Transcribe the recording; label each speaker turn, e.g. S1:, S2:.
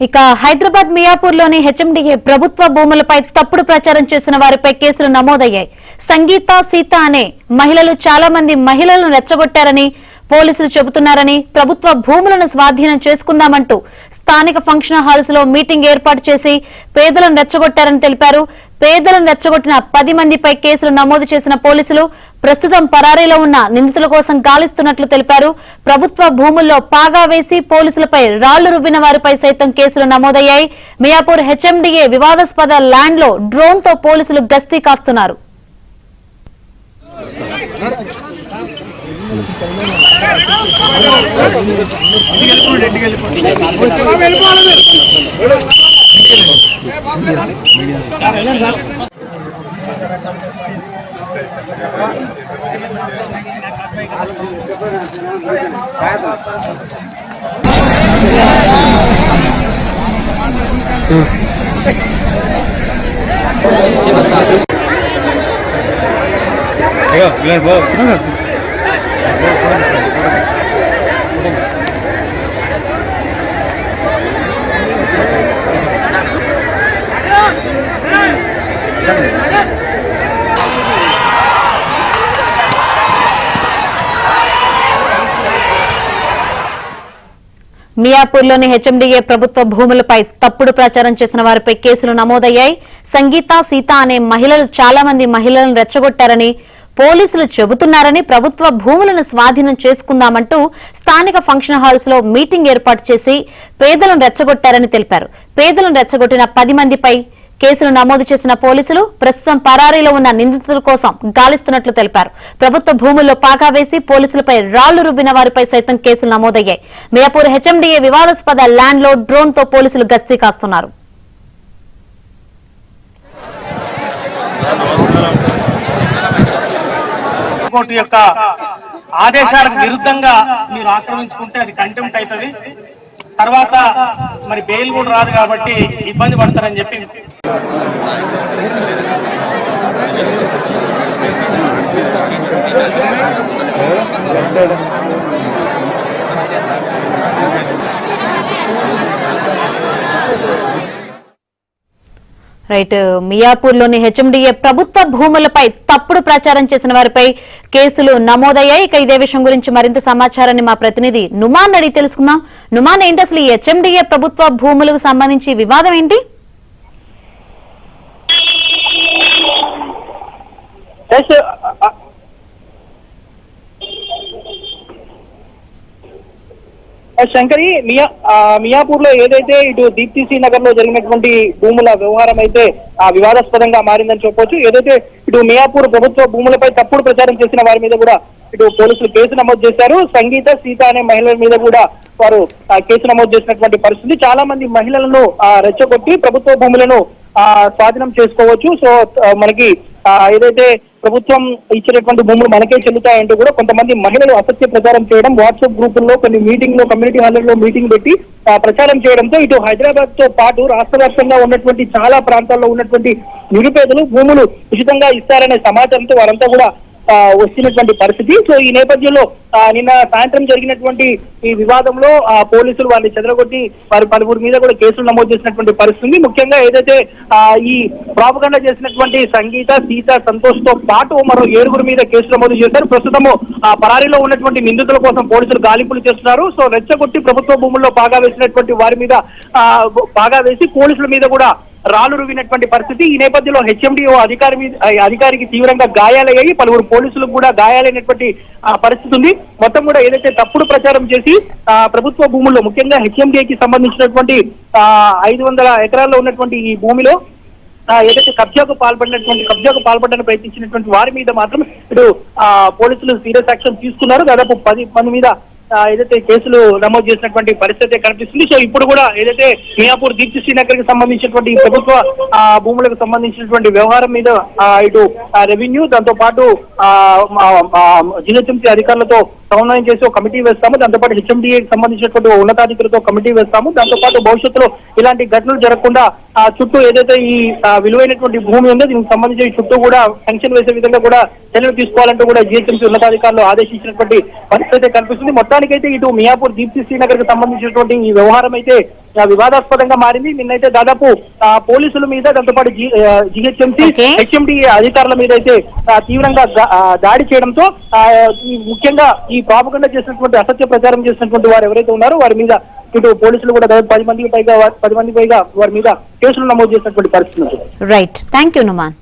S1: ఇక హైదరాబాద్ మియాపూర్లోని హెచ్ఎండిఏ ప్రభుత్వ భూములపై తప్పుడు ప్రచారం చేసిన వారిపై కేసులు నమోదయ్యాయి. సంగీత, సీత అనే మహిళలు చాలా మంది మహిళలను రెచ్చగొట్టారని పోలీసులు చెబుతున్నారని, ప్రభుత్వ భూములను స్వాధీనం చేసుకుందామంటూ స్థానిక ఫంక్షన్ హాల్స్ లో మీటింగ్ ఏర్పాటు చేసి పేదలను రెచ్చగొట్టారని తెలిపారు. పేదలను రెచ్చగొట్టిన 10 మందిపై కేసులు నమోదు చేసిన పోలీసులు ప్రస్తుతం పరారీలో ఉన్న నిందితుల కోసం గాలిస్తున్నట్లు తెలిపారు. ప్రభుత్వ భూముల్లో పాగా వేసి పోలీసులపై రాళ్లు రువ్విన వారిపై సైతం కేసులు నమోదయ్యాయి. మియాపూర్ హెచ్ఎండిఏ వివాదాస్పద ల్యాండ్ లో డ్రోన్ తో పోలీసులు గస్తీ కాస్తున్నారు. మియాపూర్లోని హెచ్ఎండిఏ ప్రభుత్వ భూములపై తప్పుడు ప్రచారం చేసిన వారిపై కేసులు నమోదయ్యాయి. సంగీత, సీత అనే మహిళలు చాలా మంది మహిళలను రెచ్చగొట్టారని పోలీసులు చెబుతున్నారని, ప్రభుత్వ భూములను స్వాధీనం చేసుకుందామంటూ స్థానిక ఫంక్షన్ హాల్స్ లో మీటింగ్ ఏర్పాటు చేసి పేదలను రెచ్చగొట్టారని తెలిపారు. పేదలను రెచ్చగొట్టిన 10 మందిపై కేసులు నమోదు చేసిన పోలీసులు ప్రస్తుతం పరారీలో ఉన్న నిందితుల కోసం గాలిస్తున్నట్లు తెలిపారు. ప్రభుత్వ భూముల్లో పాగా వేసి పోలీసులపై రాళ్లు రువ్విన వారిపై సైతం కేసులు నమోదయ్యాయి. మియాపూర్ హెచ్ఎండిఏ వివాదాస్పద ల్యాండ్ లో డ్రోన్ తో పోలీసులు గస్తీ కాస్తున్నారు.
S2: కోర్టు యొక్క ఆదేశాలకు విరుద్ధంగా మీరు ఆక్రమించుకుంటే అది కంటెంప్ట్ అవుతుంది. తర్వాత మరి బెయిల్ కూడా రాదు కాబట్టి ఇబ్బంది పడతారని చెప్పి
S1: రైట్. మియాపూర్లోని హెచ్ఎండిఏ ప్రభుత్వ భూములపై తప్పుడు ప్రచారం చేసిన వారిపై కేసులు నమోదయ్యాయి. ఇక ఇదే విషయం గురించి మరింత సమాచారాన్ని మా ప్రతినిధి నుమాన్ అడిగి తెలుసుకుందాం. నుమాన్, ఏంటి అసలు ఈ హెచ్ఎండిఏ ప్రభుత్వ భూములకు సంబంధించి వివాదం ఏంటి?
S2: శంకరి, మియాపూర్ లో ఏదైతే ఇటు దీప్తిసి నగర్ లో జరిగినటువంటి భూముల వ్యవహారం అయితే వివాదాస్పదంగా మారిందని చెప్పొచ్చు. ఏదైతే ఇటు మియాపూర్ ప్రభుత్వ భూములపై తప్పుడు ప్రచారం చేసిన వారి మీద కూడా ఇటు పోలీసులు కేసు నమోదు చేశారు. సంగీత, సీత అనే మహిళల మీద కూడా వారు కేసు నమోదు చేసినటువంటి పరిస్థితి. చాలా మంది మహిళలను రెచ్చగొట్టి ప్రభుత్వ భూములను స్వాధీనం చేసుకోవచ్చు. సో మనకి ఏదైతే ప్రభుత్వం ఇచ్చినటువంటి భూములు మనకే చెల్లుతాయంటూ కూడా కొంతమంది మహిళలు అసత్య ప్రచారం చేయడం, వాట్సాప్ గ్రూపుల్లో కొన్ని మీటింగ్లో కమ్యూనిటీ హాల్లో మీటింగ్ పెట్టి ప్రచారం చేయడంతో ఇటు హైదరాబాద్ తో పాటు రాష్ట్ర వ్యాప్తంగా ఉన్నటువంటి చాలా ప్రాంతాల్లో ఉన్నటువంటి నిరుపేదలు భూములు ఉచితంగా ఇస్తారనే సమాచారంతో వారంతా కూడా వచ్చినటువంటి పరిస్థితి. సో ఈ నేపథ్యంలో నిన్న సాయంత్రం జరిగినటువంటి ఈ వివాదంలో పోలీసులు వారిని చెదరగొట్టి వారి పలువురి మీద కూడా కేసులు నమోదు చేసినటువంటి పరిస్థితి. ముఖ్యంగా ఏదైతే ఈ ప్రాపగండా చేసినటువంటి సంగీత, సీత, సంతోష్ తో పాటు మరో 7 మీద కేసులు నమోదు చేశారు. ప్రస్తుతము పరారీలో ఉన్నటువంటి నిందితుల కోసం పోలీసులు గాలింపులు చేస్తున్నారు. సో రెచ్చగొట్టి ప్రభుత్వ భూముల్లో పాగా వేసినటువంటి వారి మీద పాగా వేసి పోలీసుల మీద కూడా రాళ్లు రువినటువంటి పరిస్థితి. ఈ నేపథ్యంలో హెచ్ఎండిఓ అధికారికి తీవ్రంగా గాయాలయ్యాయి. పలువురు పోలీసులకు కూడా గాయాలైనటువంటి పరిస్థితి ఉంది. మొత్తం కూడా ఏదైతే తప్పుడు ప్రచారం చేసి ప్రభుత్వ భూముల్లో ముఖ్యంగా హెచ్ఎండిఏకి సంబంధించినటువంటి 500 ఎకరాల్లో ఉన్నటువంటి ఈ భూమిలో ఏదైతే కబ్జాకు పాల్పడడానికి ప్రయత్నించినటువంటి వారి మీద మాత్రం ఇటు పోలీసులు సీరియస్ యాక్షన్ తీసుకున్నారు. దాదాపు 10 మంది మీద ఏదైతే కేసులు నమోదు చేసినటువంటి పరిస్థితి కనిపిస్తుంది. సో ఇప్పుడు కూడా ఏదైతే మియాపూర్ దీప్తిసి నగర్ కి సంబంధించినటువంటి ప్రభుత్వ భూములకు సంబంధించినటువంటి వ్యవహారం మీద ఇటు రెవెన్యూ, దాంతో పాటు జిహెచ్ఎంసీ అధికారులతో సమన్వయం చేసి ఒక కమిటీ వేస్తాము. దాంతోపాటు హెచ్ఎండిఏకి సంబంధించినటువంటి ఉన్నతాధికారులతో కమిటీ వేస్తాము. దాంతోపాటు భవిష్యత్తులో ఇలాంటి ఘటనలు జరగకుండా చుట్టూ ఏదైతే ఈ విలువైనటువంటి భూమి ఉందో దీనికి సంబంధించి చుట్టూ కూడా సంక్షేమ వేసే విధంగా కూడా చర్యలు తీసుకోవాలంటూ కూడా జిహెచ్ఎంసీ ఉన్నతాధికారులు ఆదేశించినటువంటి పరిస్థితి కనిపిస్తుంది. మొత్తానికైతే ఇటు మియాపూర్ దీప్తిసి నగర్ కి సంబంధించినటువంటి ఈ వ్యవహారం అయితే వివాదాస్పదంగా మారింది. నిన్నైతే దాదాపు పోలీసుల మీద, దాంతో పాటు జిహెచ్ఎంసీ
S1: Okay.
S2: హెచ్ఎండిఏ అధికారుల మీద అయితే తీవ్రంగా దాడి చేయడంతో ముఖ్యంగా ఈ ప్రాపగండా చేసినటువంటి, అసత్య ప్రచారం చేసినటువంటి వారు ఎవరైతే ఉన్నారో వారి మీద ఇటు పోలీసులు కూడా దాదాపు 10 మందికి పైగా వారి మీద కేసులు నమోదు చేసినటువంటి పరిస్థితి ఉంది.
S1: Right, thank you Numan.